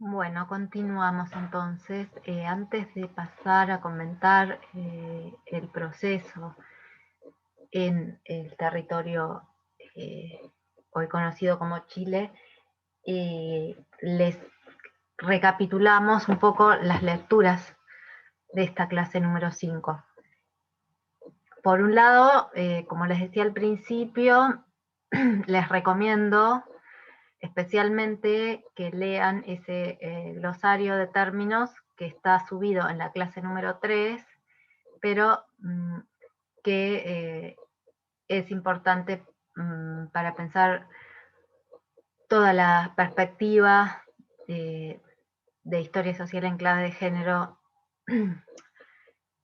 Bueno, continuamos entonces. Antes de pasar a comentar el proceso en el territorio hoy conocido como Chile, les recapitulamos un poco las lecturas de esta clase número 5. Por un lado, como les decía al principio, les recomiendo especialmente que lean ese glosario de términos que está subido en la clase número 3, pero que es importante para pensar toda la perspectiva de historia social en clave de género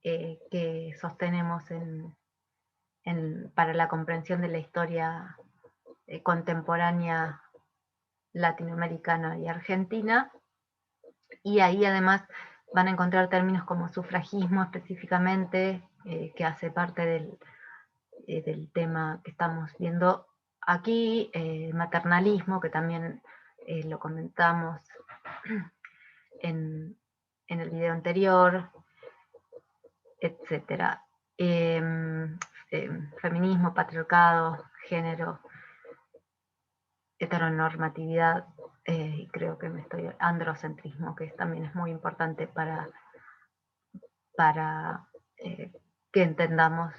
que sostenemos para la comprensión de la historia contemporánea latinoamericana y argentina. Y ahí además van a encontrar términos como sufragismo específicamente, que hace parte del tema que estamos viendo aquí, maternalismo, que también lo comentamos en el video anterior, etc. Feminismo, patriarcado, género, heteronormatividad, y creo que androcentrismo, que también es muy importante para que entendamos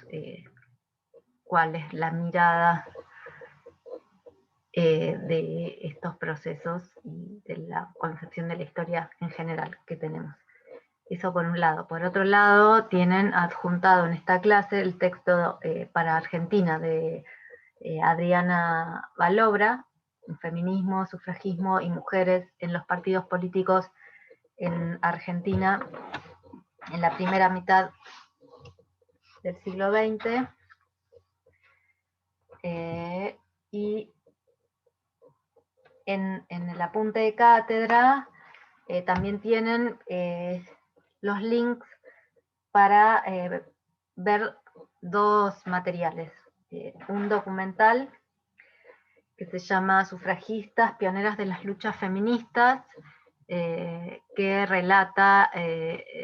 cuál es la mirada de estos procesos y de la concepción de la historia en general que tenemos. Eso por un lado. Por otro lado, tienen adjuntado en esta clase el texto para Argentina de Adriana Balobra, Feminismo, Sufragismo y Mujeres en los Partidos Políticos en Argentina en la primera mitad del siglo XX. Y en el apunte de cátedra también tienen los links para ver dos materiales. Un documental que se llama Sufragistas, Pioneras de las Luchas Feministas, que relata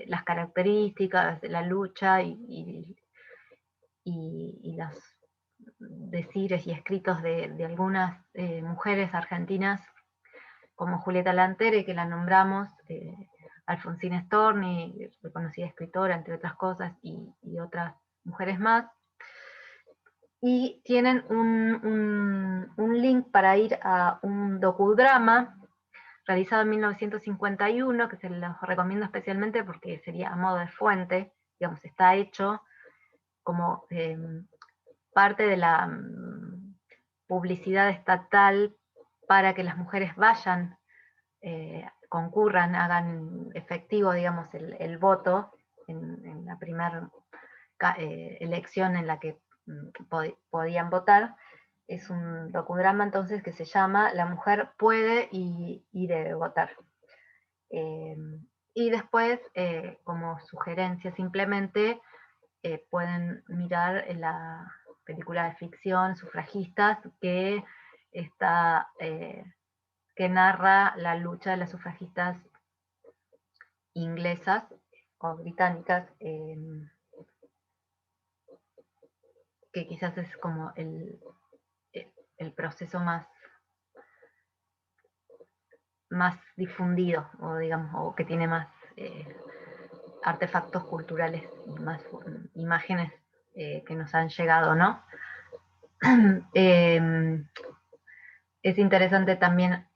las características de la lucha y los decires y escritos de algunas mujeres argentinas, como Julieta Lantere, que la nombramos, Alfonsina Storni, reconocida escritora, entre otras cosas, y otras mujeres más. Y tienen un link para ir a un docudrama realizado en 1951, que se los recomiendo especialmente porque sería a modo de fuente, digamos, está hecho como parte de la publicidad estatal para que las mujeres vayan, concurran, hagan efectivo, digamos, el voto en la primera elección en la que podían votar. Es un docudrama entonces que se llama La mujer puede y debe votar. Y después, como sugerencia simplemente, pueden mirar la película de ficción Sufragistas, que está, que narra la lucha de las sufragistas inglesas o británicas, que quizás es como el proceso más difundido, o digamos, o que tiene más artefactos culturales y más imágenes que nos han llegado, ¿no? Es interesante también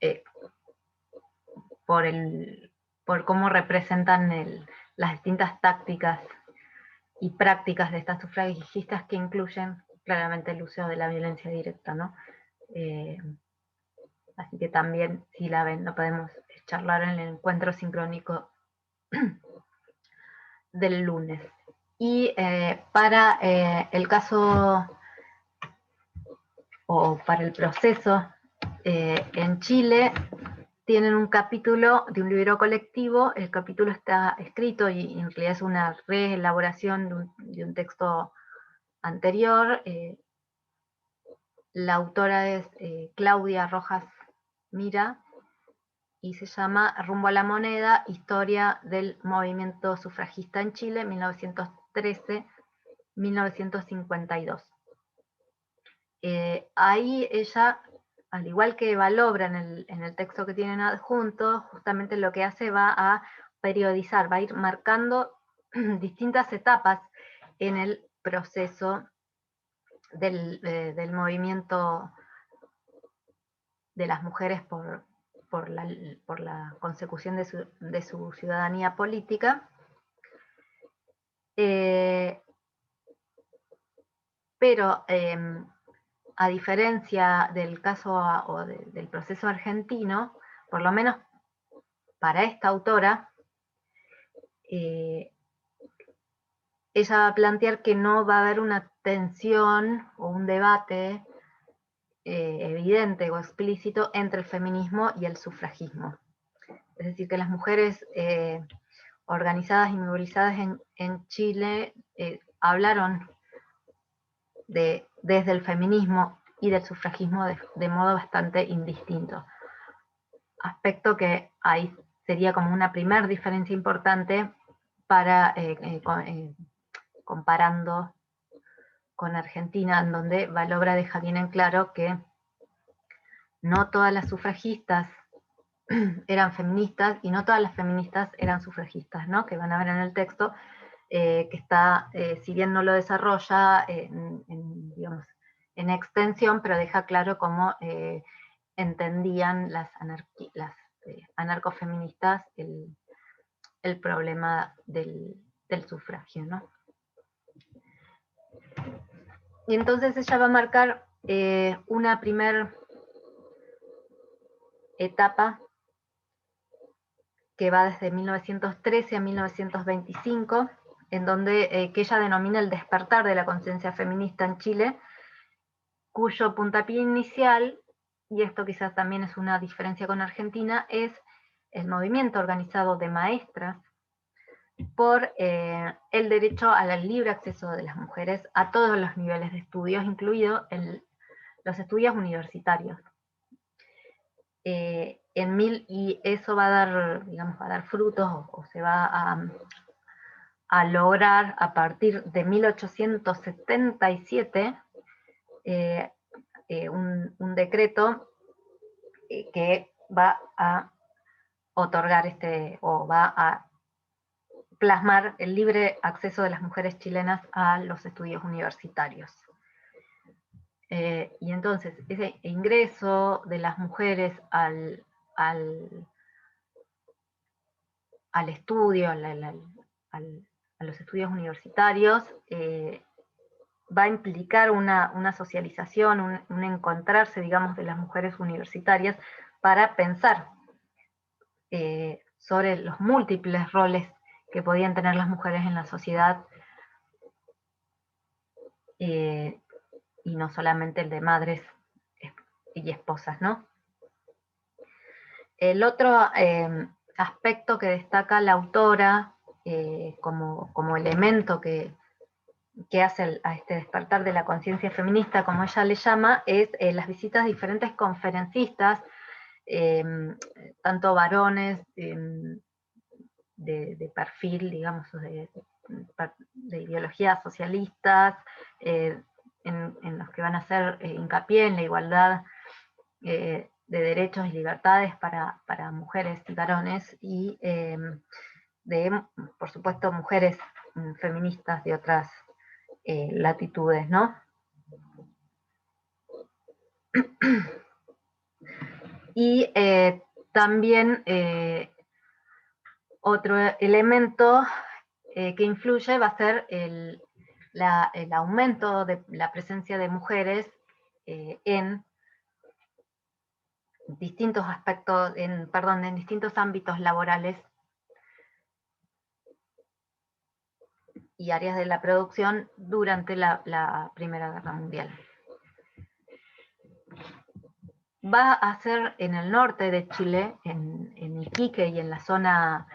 por cómo representan las distintas tácticas y prácticas de estas sufragistas, que incluyen claramente el uso de la violencia directa, ¿no? Así que también, si la ven, lo podemos charlar en el encuentro sincrónico del lunes. Y para el caso o para el proceso en Chile, tienen un capítulo de un libro colectivo. El capítulo está escrito y en realidad es una reelaboración de un texto anterior. La autora es Claudia Rojas Mira, y se llama Rumbo a la moneda, historia del movimiento sufragista en Chile, 1913-1952. Ahí ella, al igual que Valobra en el texto que tienen adjunto, justamente lo que hace va a periodizar, va a ir marcando distintas etapas en el proceso del movimiento de las mujeres por la consecución de su ciudadanía política. Pero a diferencia del caso o del proceso argentino, por lo menos para esta autora, ella va a plantear que no va a haber una tensión o un debate evidente o explícito entre el feminismo y el sufragismo. Es decir, que las mujeres organizadas y movilizadas en Chile hablaron desde el feminismo y del sufragismo de modo bastante indistinto. Aspecto que ahí sería como una primera diferencia importante para comparando con Argentina, en donde Valobra deja bien en claro que no todas las sufragistas eran feministas y no todas las feministas eran sufragistas, ¿no? Que van a ver en el texto, que está, si bien no lo desarrolla digamos, en extensión, pero deja claro cómo entendían las anarcofeministas el problema del sufragio, ¿no? Y entonces ella va a marcar una primera etapa que va desde 1913 a 1925, en donde que ella denomina el despertar de la conciencia feminista en Chile, cuyo puntapié inicial, y esto quizás también es una diferencia con Argentina, es el movimiento organizado de maestras por el derecho al libre acceso de las mujeres a todos los niveles de estudios, incluidos los estudios universitarios. Y eso va a dar, digamos, va a dar frutos o se va a lograr a partir de 1877 un decreto que va a otorgar o va a plasmar el libre acceso de las mujeres chilenas a los estudios universitarios. Y entonces ese ingreso de las mujeres al estudio, a los estudios universitarios, va a implicar una socialización, un encontrarse, digamos, de las mujeres universitarias para pensar sobre los múltiples roles que podían tener las mujeres en la sociedad, y no solamente el de madres y esposas, ¿no? El otro aspecto que destaca la autora como elemento que hace a este despertar de la conciencia feminista, como ella le llama, es las visitas de diferentes conferencistas, tanto varones de perfil, digamos, de ideologías socialistas, en los que van a hacer hincapié en la igualdad de derechos y libertades para mujeres y varones, y por supuesto, mujeres feministas de otras latitudes, ¿no? Y también otro elemento que influye va a ser el aumento de la presencia de mujeres en distintos aspectos, en distintos ámbitos laborales y áreas de la producción durante la Primera Guerra Mundial. Va a ser en el norte de Chile, en Iquique y en la zona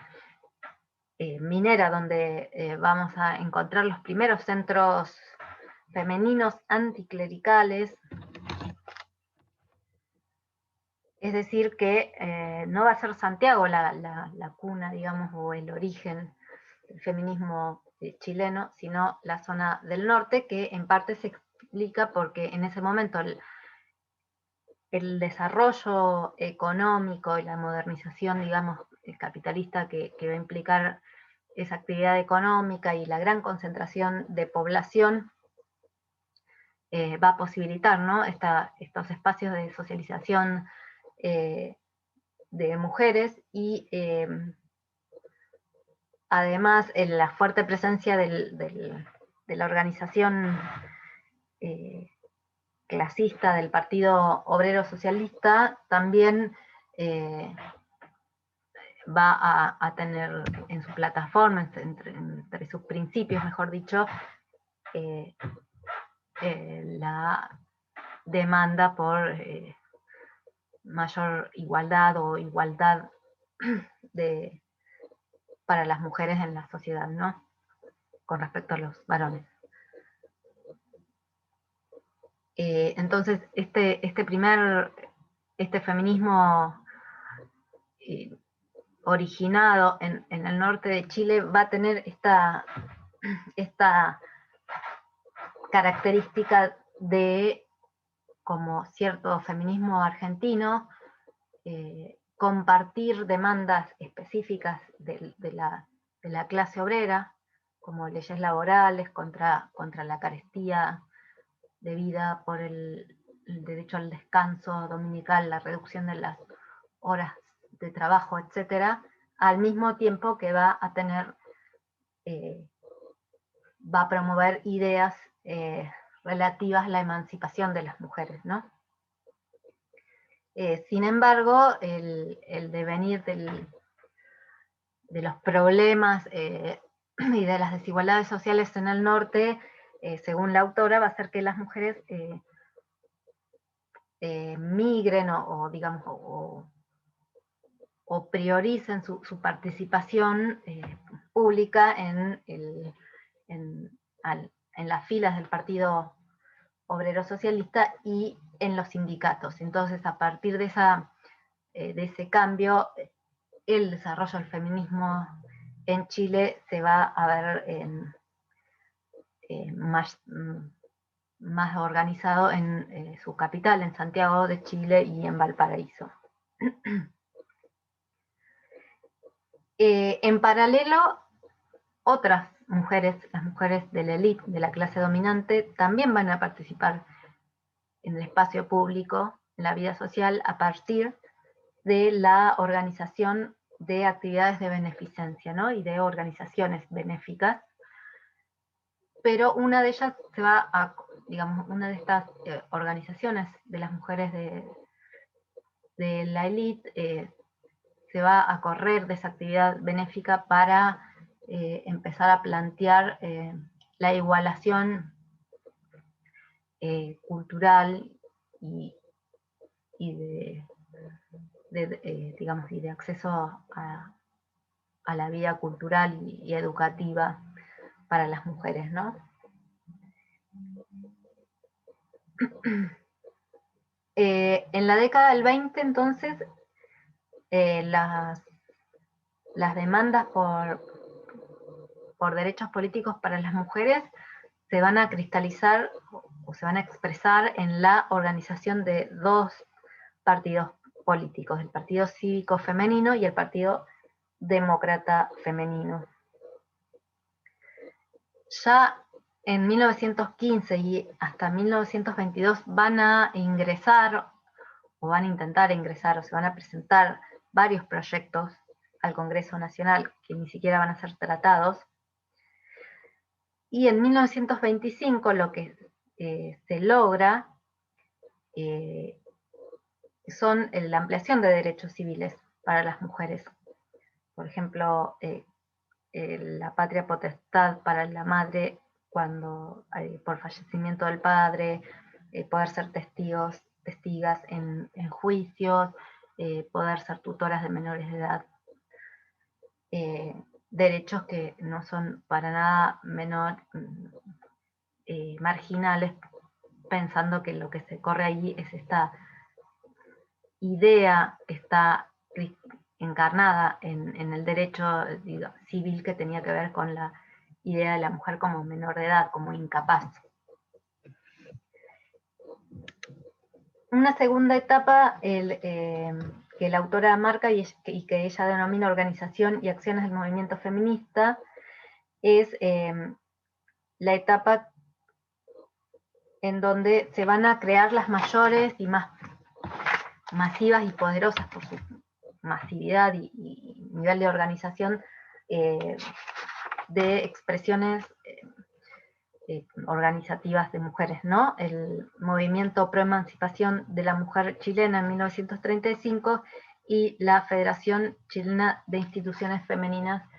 minera, donde vamos a encontrar los primeros centros femeninos anticlericales, Es decir, que no va a ser Santiago la cuna, digamos, o el origen del feminismo chileno, sino la zona del norte, que en parte se explica porque en ese momento el desarrollo económico y la modernización, digamos, capitalista que va a implicar esa actividad económica y la gran concentración de población va a posibilitar, ¿no?, estos espacios de socialización de mujeres y además la fuerte presencia de la organización clasista del Partido Obrero Socialista también va a tener en su plataforma, entre sus principios, mejor dicho, la demanda por mayor igualdad o igualdad para las mujeres en la sociedad, ¿no?, con respecto a los varones. Entonces, este feminismo originado en el norte de Chile va a tener esta característica de, como cierto feminismo argentino, compartir demandas específicas de la clase obrera, como leyes laborales contra la carestía debida por el derecho al descanso dominical, la reducción de las horas de trabajo, etcétera, al mismo tiempo que va a tener, va a promover ideas relativas a la emancipación de las mujeres, ¿no? Sin embargo, el devenir de los problemas y de las desigualdades sociales en el norte, según la autora, va a hacer que las mujeres migren digamos, o prioricen su participación pública en las filas del Partido Obrero Socialista y en los sindicatos. Entonces, a partir de ese cambio, el desarrollo del feminismo en Chile se va a ver más organizado en su capital, en Santiago de Chile y en Valparaíso. En paralelo, otras mujeres, las mujeres de la élite, de la clase dominante, también van a participar en el espacio público, en la vida social, a partir de la organización de actividades de beneficencia, ¿no?, y de organizaciones benéficas. Pero una de ellas digamos, una de estas organizaciones de las mujeres de la élite se va a correr de esa actividad benéfica para empezar a plantear la igualación cultural y digamos, y de acceso a la vida cultural y educativa para las mujeres, ¿no? En la década del 20, entonces, las demandas por derechos políticos para las mujeres se van a cristalizar o se van a expresar en la organización de dos partidos políticos, el Partido Cívico Femenino y el Partido Demócrata Femenino. Ya en 1915 y hasta 1922 van a ingresar, o van a intentar ingresar, o se van a presentar varios proyectos al Congreso Nacional que ni siquiera van a ser tratados. Y en 1925 lo que se logra son la ampliación de derechos civiles para las mujeres. Por ejemplo, la patria potestad para la madre cuando por fallecimiento del padre, poder ser testigas en juicios, poder ser tutoras de menores de edad. Derechos que no son para nada marginales, pensando que lo que se corre ahí es esta idea que está encarnada en el derecho civil, que tenía que ver con la idea de la mujer como menor de edad, como incapaz. Una segunda etapa que la autora marca y que ella denomina organización y acciones del movimiento feminista es la etapa en donde se van a crear las mayores y más masivas y poderosas por su masividad y nivel de organización de expresiones organizativas de mujeres, ¿no? El movimiento pro emancipación de la mujer chilena en 1935 y la Federación Chilena de Instituciones Femeninas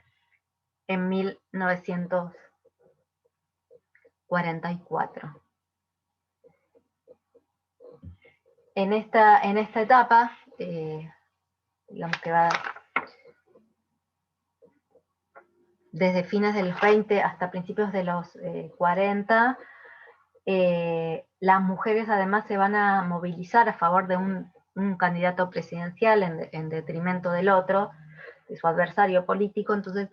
en 1944. En esta etapa, digamos que va desde fines de los 20 hasta principios de los 40, las mujeres además se van a movilizar a favor de un candidato presidencial en detrimento del otro, de su adversario político. Entonces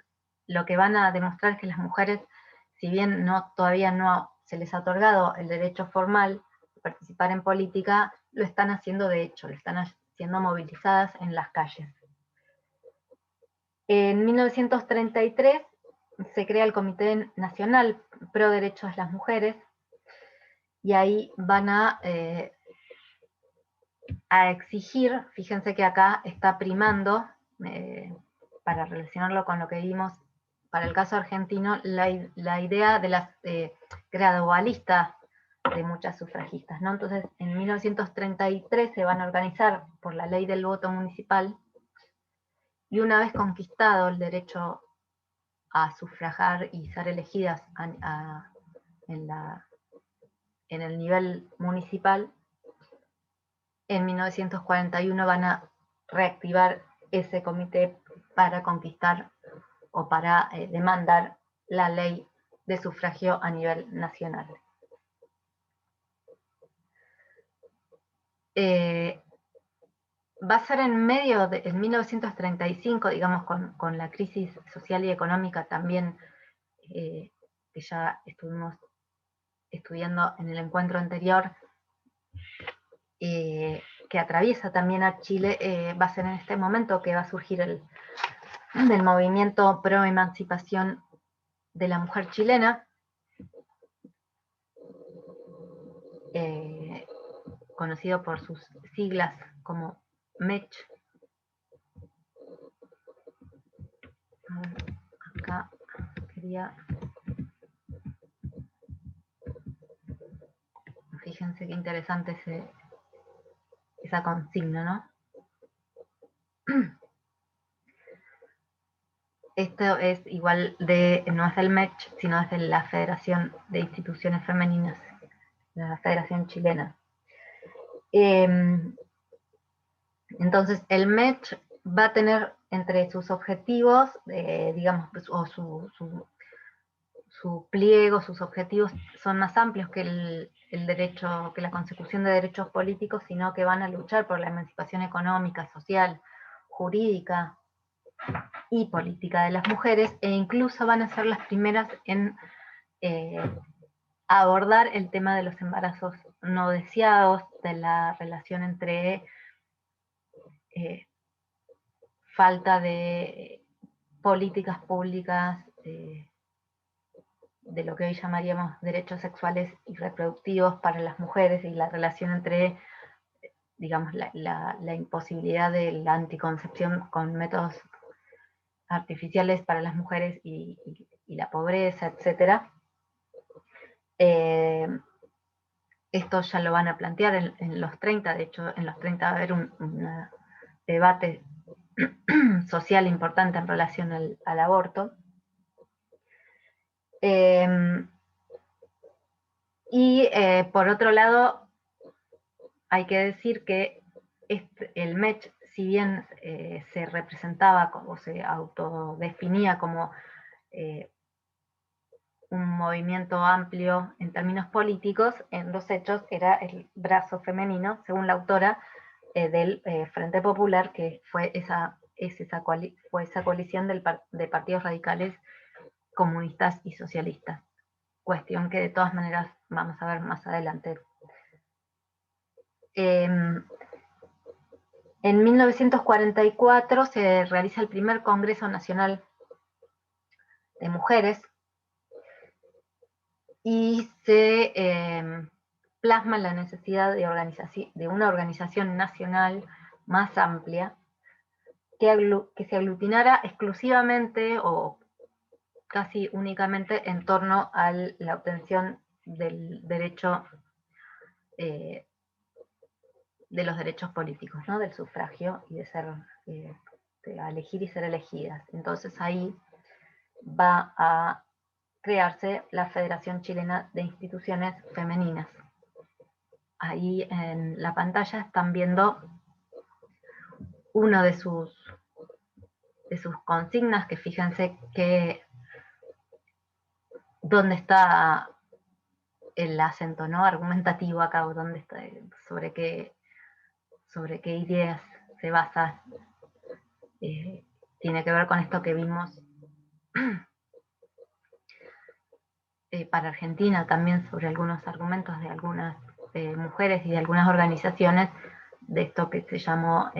lo que van a demostrar es que las mujeres, si bien todavía no se les ha otorgado el derecho formal de participar en política, lo están haciendo de hecho, lo están haciendo movilizadas en las calles. En 1933 se crea el Comité Nacional Pro Derechos de las Mujeres, y ahí van a exigir, fíjense que acá está primando, para relacionarlo con lo que vimos para el caso argentino, la idea de las gradualistas de muchas sufragistas, ¿no? Entonces, en 1933 se van a organizar por la ley del voto municipal, y una vez conquistado el derecho a sufragar y ser elegidas en el nivel municipal, en 1941 van a reactivar ese comité para conquistar o para demandar la ley de sufragio a nivel nacional. Va a ser en medio de 1935, digamos, con la crisis social y económica también, que ya estuvimos estudiando en el encuentro anterior, que atraviesa también a Chile. Va a ser en este momento que va a surgir el movimiento pro emancipación de la mujer chilena, conocido por sus siglas como MECH. Acá quería... Fíjense qué interesante esa consigna, ¿no? Esto es igual no es del MECH, sino es de la Federación de Instituciones Femeninas, la Federación Chilena. Entonces, el MECH va a tener entre sus objetivos, digamos, o su pliego, sus objetivos son más amplios que el derecho, que la consecución de derechos políticos, sino que van a luchar por la emancipación económica, social, jurídica y política de las mujeres, e incluso van a ser las primeras en abordar el tema de los embarazos no deseados, de la relación entre falta de políticas públicas, de lo que hoy llamaríamos derechos sexuales y reproductivos para las mujeres, y la relación entre, digamos, la imposibilidad de la anticoncepción con métodos artificiales para las mujeres y la pobreza, etc. Esto ya lo van a plantear en los 30, de hecho en los 30 va a haber un debate social importante en relación al aborto. Por otro lado, hay que decir que el MECH, si bien se representaba o se autodefinía como un movimiento amplio en términos políticos, en los hechos era el brazo femenino, según la autora, del Frente Popular, que fue esa coalición de partidos radicales comunistas y socialistas. Cuestión que de todas maneras vamos a ver más adelante. En 1944 se realiza el primer Congreso Nacional de Mujeres y se plasma la necesidad de una organización nacional más amplia que se aglutinara exclusivamente o casi únicamente en torno a la obtención del derecho, de los derechos políticos, ¿no? Del sufragio y de elegir y ser elegidas. Entonces ahí va a crearse la Federación Chilena de Instituciones Femeninas. Ahí en la pantalla están viendo uno de sus consignas, que fíjense que dónde está el acento, ¿no? Argumentativo acá, o dónde está, sobre qué ideas se basa. Tiene que ver con esto que vimos para Argentina, también sobre algunos argumentos de algunas mujeres y de algunas organizaciones, de esto que se llamó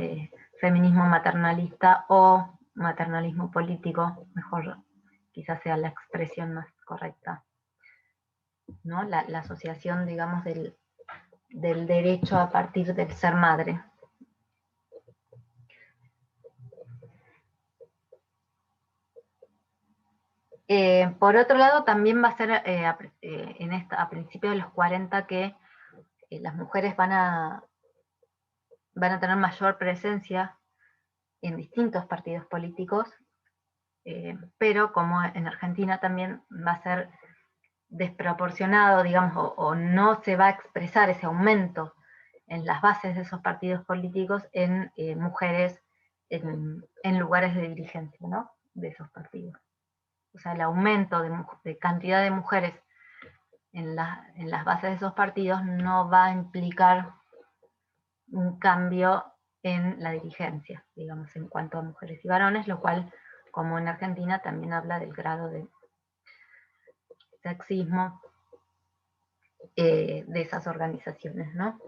feminismo maternalista o maternalismo político, mejor quizás sea la expresión más correcta, ¿no? La asociación, digamos, del derecho a partir del ser madre. Por otro lado, también va a ser a principios de los 40 que las mujeres van a tener mayor presencia en distintos partidos políticos, pero como en Argentina también va a ser desproporcionado, digamos, o no se va a expresar ese aumento en las bases de esos partidos políticos en mujeres en lugares de dirigencia, ¿no? De esos partidos. O sea, el aumento de cantidad de mujeres en las bases de esos partidos no va a implicar un cambio en la dirigencia, digamos, en cuanto a mujeres y varones, lo cual, como en Argentina, también habla del grado de sexismo de esas organizaciones, ¿no?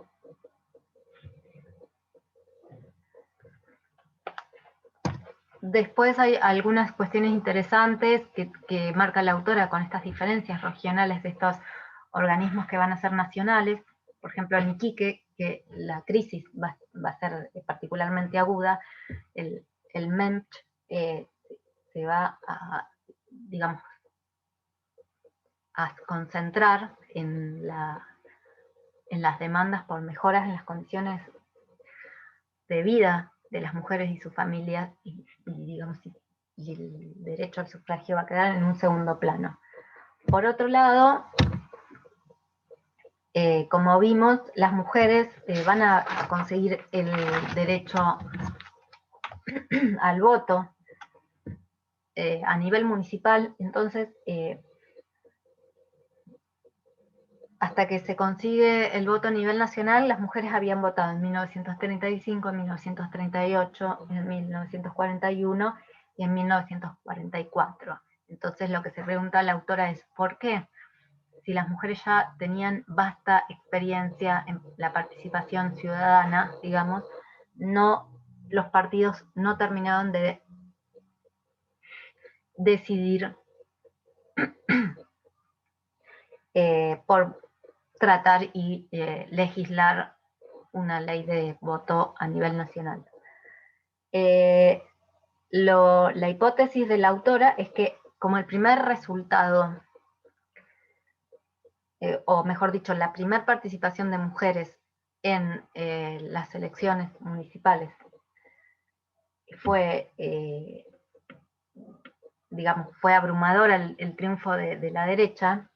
Después hay algunas cuestiones interesantes que marca la autora con estas diferencias regionales de estos organismos que van a ser nacionales. Por ejemplo, en Iquique, que la crisis va a ser particularmente aguda, el MEMCH se va a, digamos, a concentrar en las demandas por mejoras en las condiciones de vida de las mujeres y sus familias, digamos, y el derecho al sufragio va a quedar en un segundo plano. Por otro lado, como vimos, las mujeres van a conseguir el derecho al voto a nivel municipal. Entonces, hasta que se consigue el voto a nivel nacional, las mujeres habían votado en 1935, en 1938, en 1941 y en 1944. Entonces lo que se pregunta la autora es ¿por qué? Si las mujeres ya tenían vasta experiencia en la participación ciudadana, digamos, los partidos no terminaban de decidir por tratar y legislar una ley de voto a nivel nacional. La hipótesis de la autora es que como el primer resultado, o mejor dicho, la primera participación de mujeres en las elecciones municipales fue, digamos, fue abrumadora el triunfo de la derecha,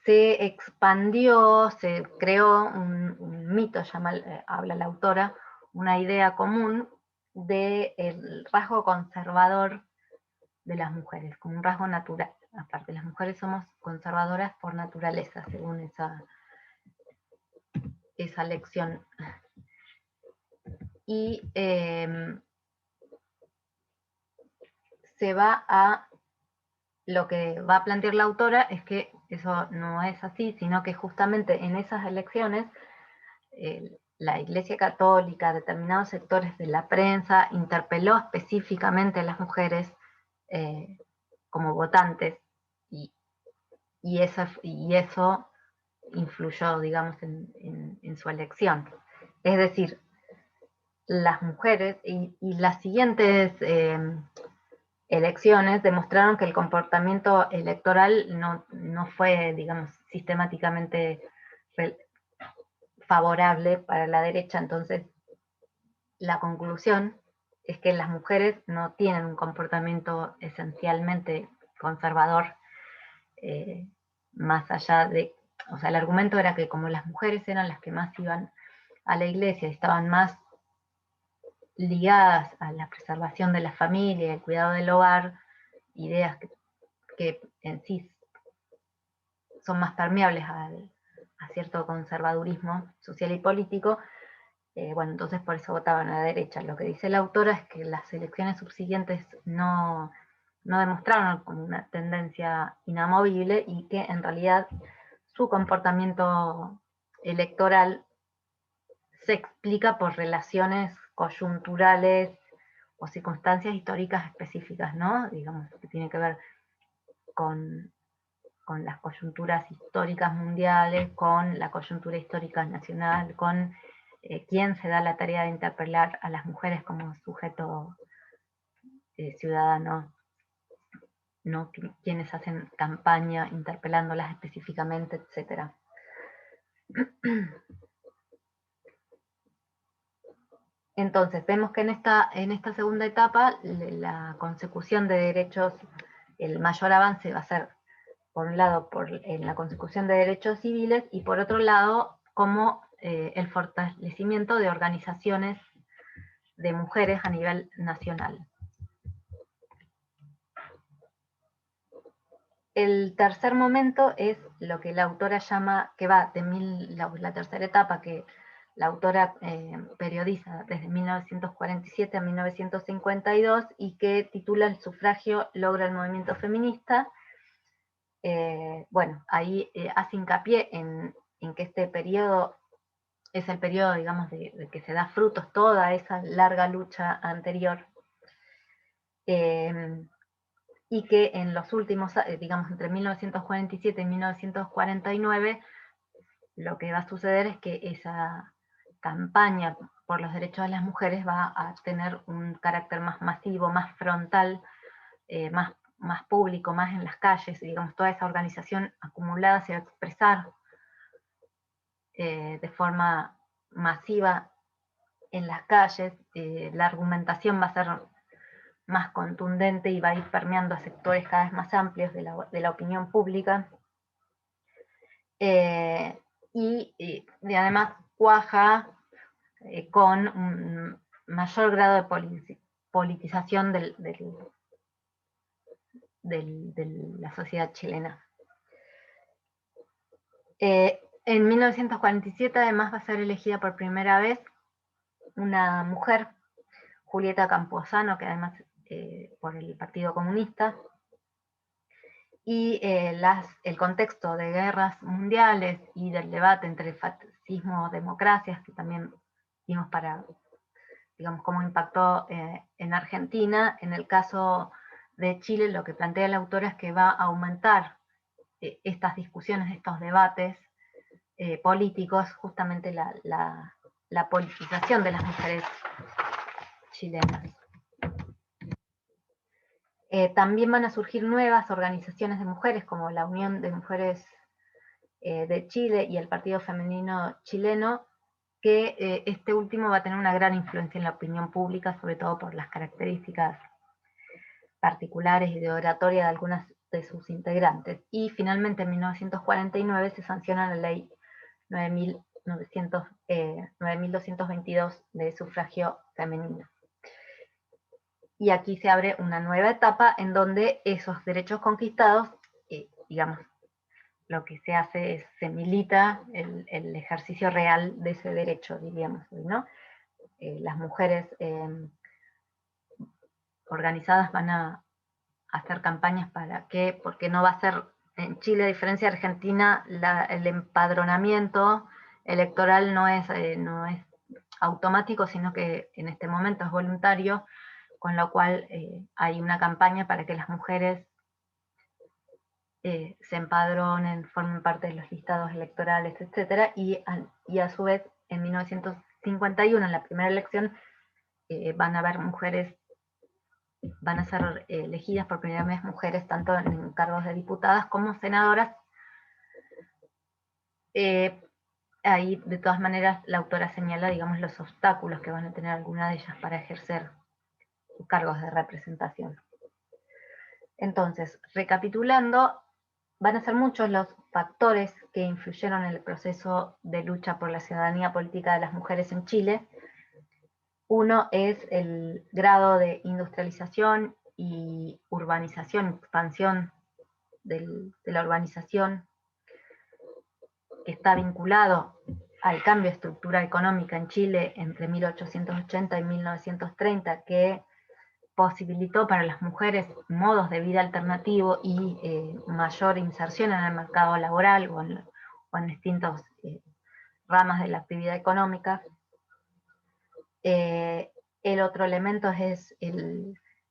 se expandió, se creó un mito, habla la autora, una idea común del rasgo conservador de las mujeres, como un rasgo natural. Aparte, las mujeres somos conservadoras por naturaleza, según esa elección. Y se va a, lo que va a plantear la autora es que eso no es así, sino que justamente en esas elecciones la Iglesia Católica, determinados sectores de la prensa, interpeló específicamente a las mujeres como votantes, y eso influyó, digamos, en su elección. Es decir, las mujeres y las siguientes elecciones demostraron que el comportamiento electoral no fue, digamos, sistemáticamente favorable para la derecha. Entonces, la conclusión es que las mujeres no tienen un comportamiento esencialmente conservador, más allá de, o sea, el argumento era que como las mujeres eran las que más iban a la iglesia y estaban más ligadas a la preservación de la familia y el cuidado del hogar, ideas que en sí son más permeables a cierto conservadurismo social y político, bueno, entonces por eso votaban a la derecha. Lo que dice la autora es que las elecciones subsiguientes no demostraron como una tendencia inamovible y que en realidad su comportamiento electoral se explica por relaciones coyunturales o circunstancias históricas específicas, ¿no? Digamos, que tiene que ver con las coyunturas históricas mundiales, con la coyuntura histórica nacional, con quién se da la tarea de interpelar a las mujeres como sujeto ciudadano, ¿no? Quienes hacen campaña interpelándolas específicamente, etc. Entonces, vemos que en esta segunda etapa la consecución de derechos, el mayor avance va a ser, por un lado, en la consecución de derechos civiles, y por otro lado, como el fortalecimiento de organizaciones de mujeres a nivel nacional. El tercer momento es lo que la autora llama, que va de la tercera etapa, que la autora periodiza desde 1947 a 1952 y que titula El sufragio logra el movimiento feminista. Bueno, ahí hace hincapié en que este periodo es el periodo, digamos, de que se da frutos toda esa larga lucha anterior, y que en los últimos, digamos, entre 1947 y 1949, lo que va a suceder es que esa campaña por los derechos de las mujeres va a tener un carácter más masivo, más frontal, más público, más en las calles, y digamos, toda esa organización acumulada se va a expresar de forma masiva en las calles, la argumentación va a ser más contundente y va a ir permeando a sectores cada vez más amplios de la opinión pública, y además cuaja con un mayor grado de politización de la sociedad chilena. En 1947 además va a ser elegida por primera vez una mujer, Julieta Camposano, que además por el Partido Comunista, y el contexto de guerras mundiales y del debate entre fascismo y democracias, que también vimos para, digamos, cómo impactó en Argentina. En el caso de Chile, lo que plantea la autora es que va a aumentar estas discusiones, estos debates políticos, justamente la politización de las mujeres chilenas. También van a surgir nuevas organizaciones de mujeres, como la Unión de Mujeres de Chile y el Partido Femenino Chileno, que este último va a tener una gran influencia en la opinión pública, sobre todo por las características particulares y de oratoria de algunas de sus integrantes. Y finalmente en 1949 se sanciona la ley 9222 de sufragio femenino. Y aquí se abre una nueva etapa en donde esos derechos conquistados, digamos, lo que se hace es, se milita el ejercicio real de ese derecho, diríamos, ¿no? Las mujeres organizadas van a hacer campañas para que, porque no va a ser, en Chile, a diferencia de Argentina, el empadronamiento electoral no es automático, sino que en este momento es voluntario, con lo cual hay una campaña para que las mujeres se empadronen, formen parte de los listados electorales, etc. Y a su vez, en 1951, en la primera elección, van a haber mujeres, van a ser elegidas por primera vez mujeres tanto en cargos de diputadas como senadoras. Ahí, de todas maneras, la autora señala, digamos, los obstáculos que van a tener algunas de ellas para ejercer cargos de representación. Entonces, recapitulando, van a ser muchos los factores que influyeron en el proceso de lucha por la ciudadanía política de las mujeres en Chile. Uno es el grado de industrialización y urbanización, expansión de la urbanización, que está vinculado al cambio de estructura económica en Chile entre 1880 y 1930, que posibilitó para las mujeres modos de vida alternativos y mayor inserción en el mercado laboral o en distintas ramas de la actividad económica. El otro elemento es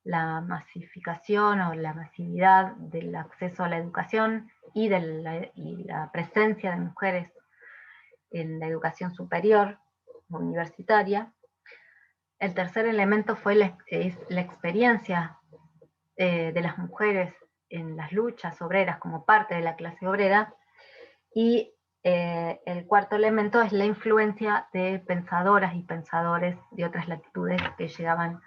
la masificación o la masividad del acceso a la educación y la presencia de mujeres en la educación superior, universitaria. El tercer elemento es la experiencia de las mujeres en las luchas obreras como parte de la clase obrera. Y el cuarto elemento es la influencia de pensadoras y pensadores de otras latitudes que llegaban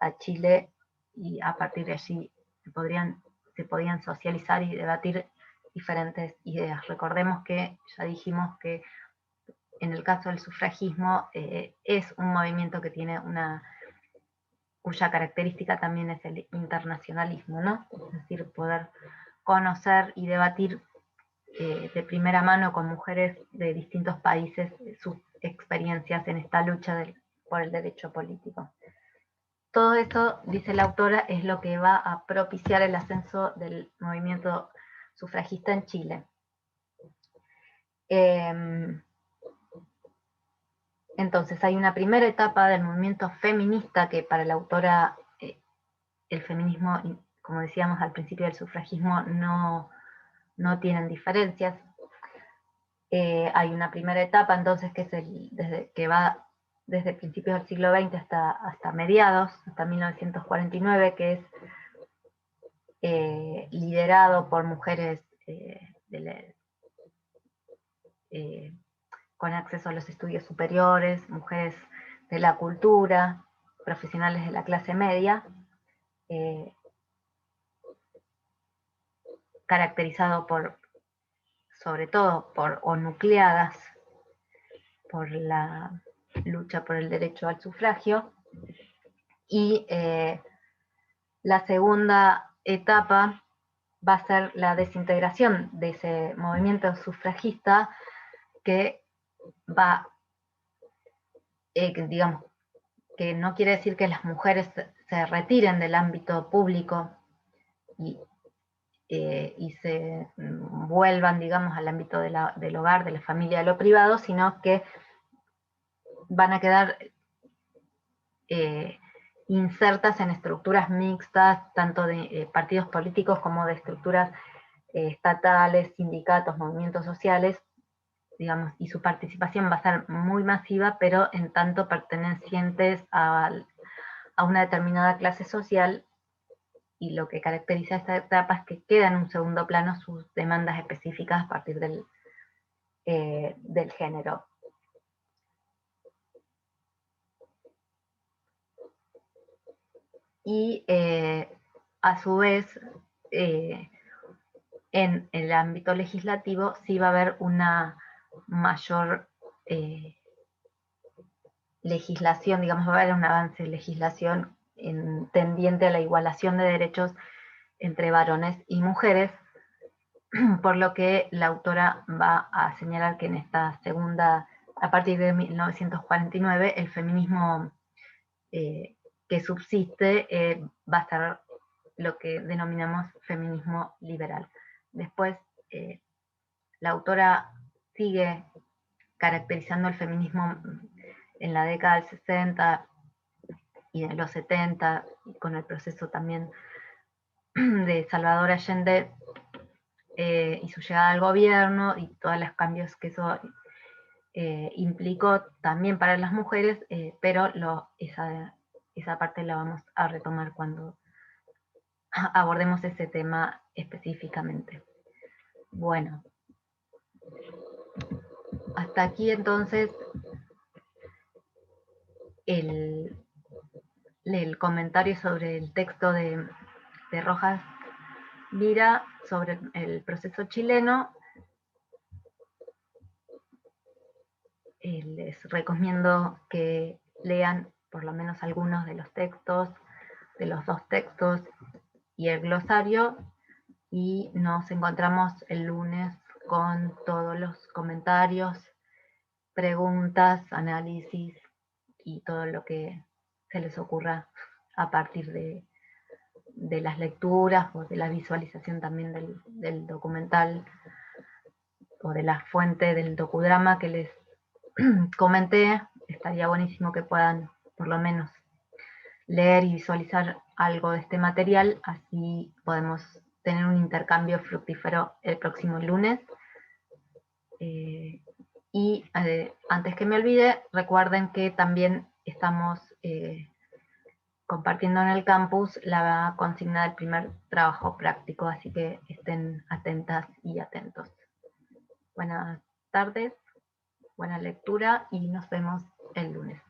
a Chile, y a partir de allí se podían socializar y debatir diferentes ideas. Recordemos que ya dijimos que en el caso del sufragismo es un movimiento que tiene cuya característica también es el internacionalismo, ¿no? Es decir, poder conocer y debatir de primera mano con mujeres de distintos países sus experiencias en esta lucha por el derecho político. Todo esto, dice la autora, es lo que va a propiciar el ascenso del movimiento sufragista en Chile. Entonces hay una primera etapa del movimiento feminista que para la autora el feminismo, como decíamos al principio del sufragismo, no tienen diferencias. Hay una primera etapa entonces que es que va desde principios del siglo XX hasta mediados, hasta 1949, que es liderado por mujeres con acceso a los estudios superiores, mujeres de la cultura, profesionales de la clase media, caracterizado sobre todo o nucleadas por la lucha por el derecho al sufragio. Y la segunda etapa va a ser la desintegración de ese movimiento sufragista, que va, digamos, que no quiere decir que las mujeres se retiren del ámbito público y se vuelvan, digamos, al ámbito del hogar, de la familia, de lo privado, sino que van a quedar insertas en estructuras mixtas, tanto de partidos políticos como de estructuras estatales, sindicatos, movimientos sociales, digamos, y su participación va a ser muy masiva, pero en tanto pertenecientes a una determinada clase social, y lo que caracteriza esta etapa es que queda en un segundo plano sus demandas específicas a partir del género. Y a su vez, en el ámbito legislativo sí va a haber una mayor legislación, digamos, va a haber un avance de legislación tendiente a la igualación de derechos entre varones y mujeres, por lo que la autora va a señalar que en esta segunda, a partir de 1949, el feminismo que subsiste va a ser lo que denominamos feminismo liberal. Después, la autora sigue caracterizando el feminismo en la década del 60 y en los 70, con el proceso también de Salvador Allende y su llegada al gobierno y todos los cambios que eso implicó también para las mujeres, pero esa parte la vamos a retomar cuando abordemos ese tema específicamente. Bueno, hasta aquí entonces el comentario sobre el texto de Rojas Vira sobre el proceso chileno. Les recomiendo que lean por lo menos algunos de los textos, de los 2 textos y el glosario, y nos encontramos el lunes con todos los comentarios, preguntas, análisis y todo lo que se les ocurra a partir de las lecturas o de la visualización también del documental o de la fuente del docudrama que les comenté. Estaría buenísimo que puedan por lo menos leer y visualizar algo de este material, así podemos tener un intercambio fructífero el próximo lunes. Y antes que me olvide, recuerden que también estamos compartiendo en el campus la consigna del primer trabajo práctico, así que estén atentas y atentos. Buenas tardes, buena lectura y nos vemos el lunes.